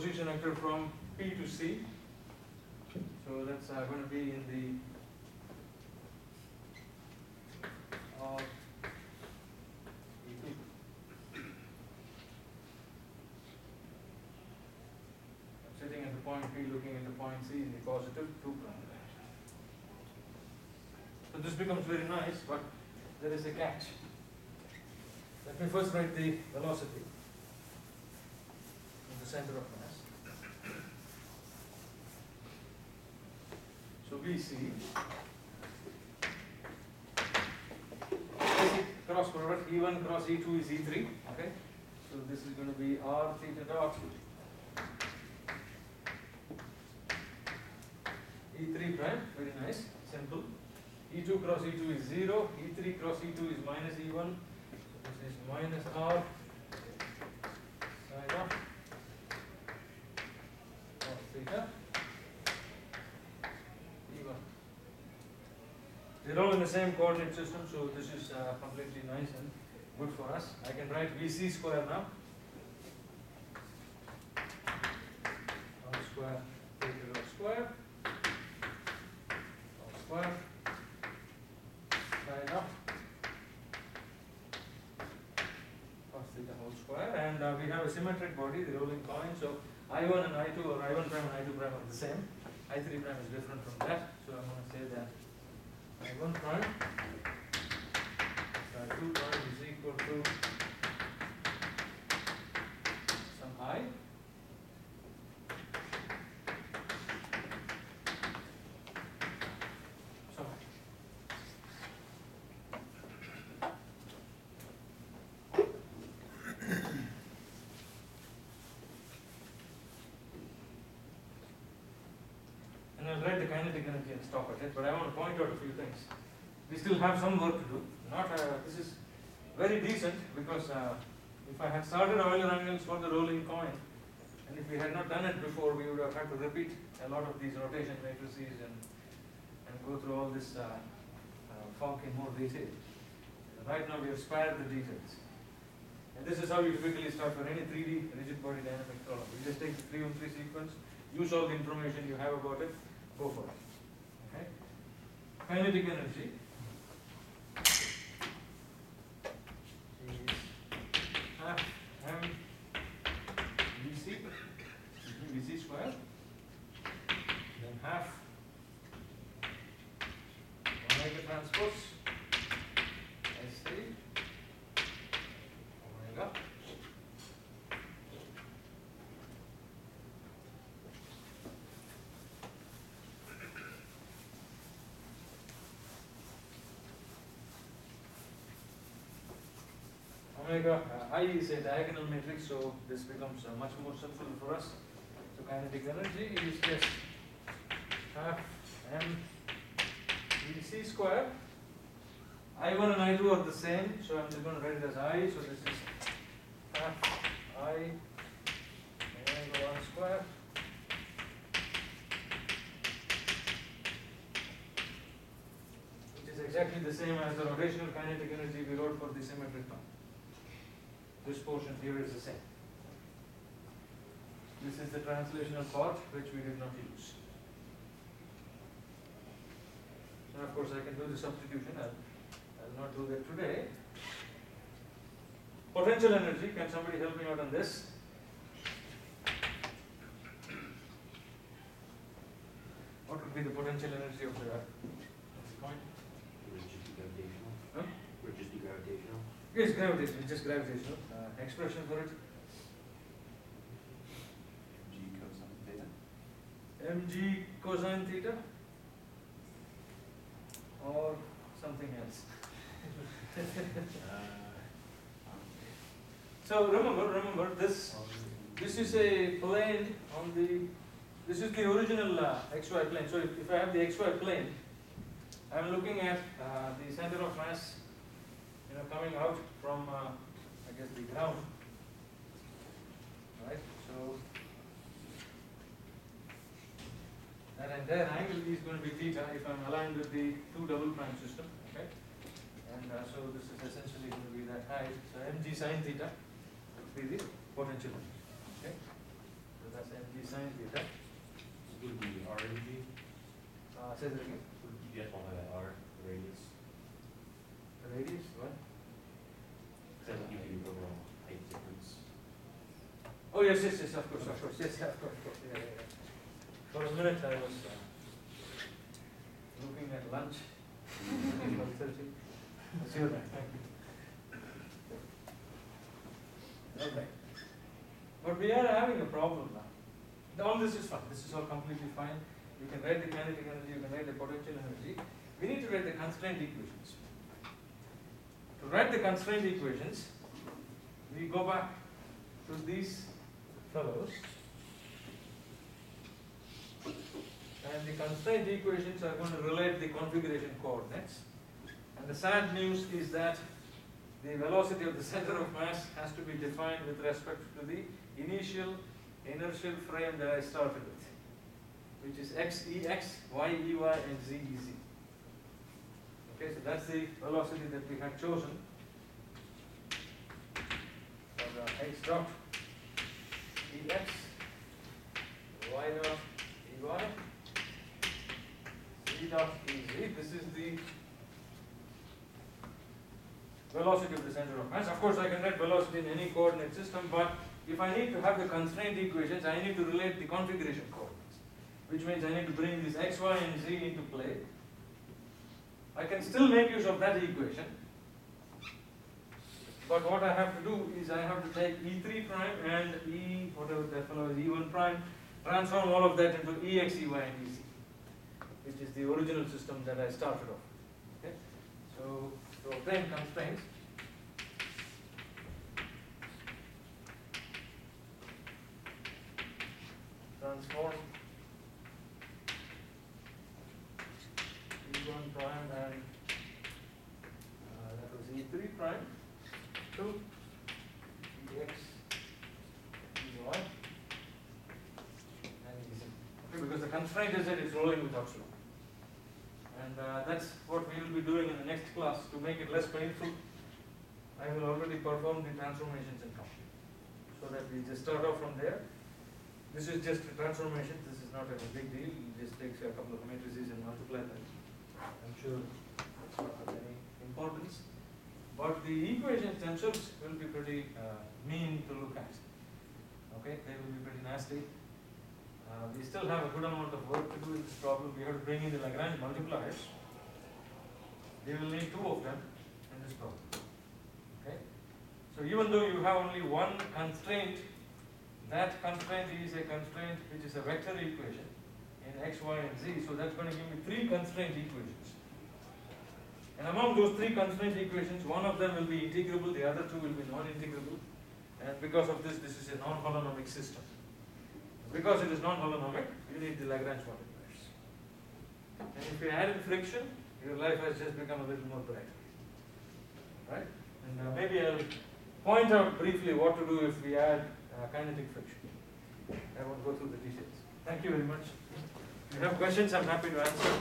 position vector from P to C. So that's going to be in the E2. I'm sitting at the point P looking at the point C in the positive 2 prime direction. So this becomes very nice, but there is a catch. Let me first write the velocity in the center of mass. So VC basic cross product E1 cross E2 is E3. Okay, so this is going to be R theta dot E3 prime. Very nice, simple. E2 cross E2 is 0. E3 cross E2 is minus E1. So this is minus R sine of theta. They're all in the same coordinate system, so this is completely nice and good for us. I can write VC square now. R square theta dot square. R square sine of cos theta whole square. And we have a symmetric body, the rolling coin. So I1 and I2, or I1 prime and I2 prime are the same. I3 prime is different from that. So I'm going to say that I1 prime I2 prime is equal to some I. Some I. And I'll write the kinetic energy and stop at it, but I want to point out a few things. We still have some work to do. This is very decent because if I had started Euler angles for the rolling coin, and if we had not done it before, we would have had to repeat a lot of these rotation matrices and go through all this funk in more detail. Right now we have spared the details. And this is how you typically start for any 3D rigid body dynamic problem. You just take the 3-1-3 sequence, use all the information you have about it, go for it. Okay? Kinetic energy is half m VC square, then half omega transpose SC omega omega. I is a diagonal matrix, so this becomes much more simple for us. So kinetic energy is just half m VC square. I1 and I2 are the same, so I'm just going to write it as I. So this is half I omega 1 square which is exactly the same as the rotational kinetic energy we wrote for the symmetric one. This portion here is the same. This is the translational part which we did not use. Now, of course, I can do the substitution. I'll not do that today. Potential energy. Can somebody help me out on this? What would be the potential energy of the point? Would it just be gravitational? Huh? Would it just be gravitational? Yes, gravitational. Just gravitational. Expression for it. Mg cosine theta or something else. So remember this is a plane on this is the original xy plane. So if I have the xy plane, I am looking at the center of mass, coming out from I guess the ground, right? So that entire angle is going to be theta if I'm aligned with the 2 double prime system, okay? And so this is essentially going to be that height. So mg sine theta would be the potential energy, okay? So that's mg sine theta. Would be R and G? Say that again. Would you get one by that R, the radius? Radius, what? That would give you the overall height difference. Oh yes, yes, yes, of course, yes, of course, yeah, yeah, yeah. For a minute I was looking at lunch. 12:30. That's your right, thank you. Okay. But we are having a problem now. All this is fine. This is all completely fine. You can write the kinetic energy, you can write the potential energy. We need to write the constraint equations. To write the constraint equations, we go back to these fellows. And the constraint equations are going to relate the configuration coordinates. And the sad news is that the velocity of the center of mass has to be defined with respect to the initial inertial frame that I started with, which is x ex, y ey, and z ez. Okay, so that's the velocity that we had chosen for x dot ex, y dot ey, z dot ez. This is the velocity of the center of mass. Of course, I can write velocity in any coordinate system, but if I need to have the constraint equations, I need to relate the configuration coordinates, which means I need to bring this x, y, and z into play. I can still make use of that equation, but what I have to do is I have to take E3 prime and E, whatever that fellow is, E1 prime, transform all of that into Ex, Ey, and Ez, which is the original system that I started off. Okay? So, to obtain constraints, transform E1 prime and that was E3 prime to Ex, Ey, and Ez. Okay, because the constraint is that it's rolling with epsilon. And that's what we will be doing in the next class. To make it less painful, I will already perform the transformations in compute, so that we just start off from there. This is just a transformation. This is not a big deal. You just take a couple of matrices and multiply them. I'm sure it's not of any importance. But the equations themselves will be pretty mean to look at. Okay, they will be pretty nasty. We still have a good amount of work to do in this problem. We have to bring in the Lagrange multipliers. We will need two of them in this problem. Okay, so even though you have only one constraint, that constraint is a constraint which is a vector equation in x, y, and z. So that's going to give me three constraint equations. And among those three constraint equations, one of them will be integrable, the other two will be non-integrable. And because of this, this is a non-holonomic system. Because it is non-holonomic, you need the Lagrange multipliers. And if you add in friction, your life has just become a little more brighter. Right? And maybe I'll point out briefly what to do if we add kinetic friction. I won't go through the details. Thank you very much. If you have questions, I'm happy to answer.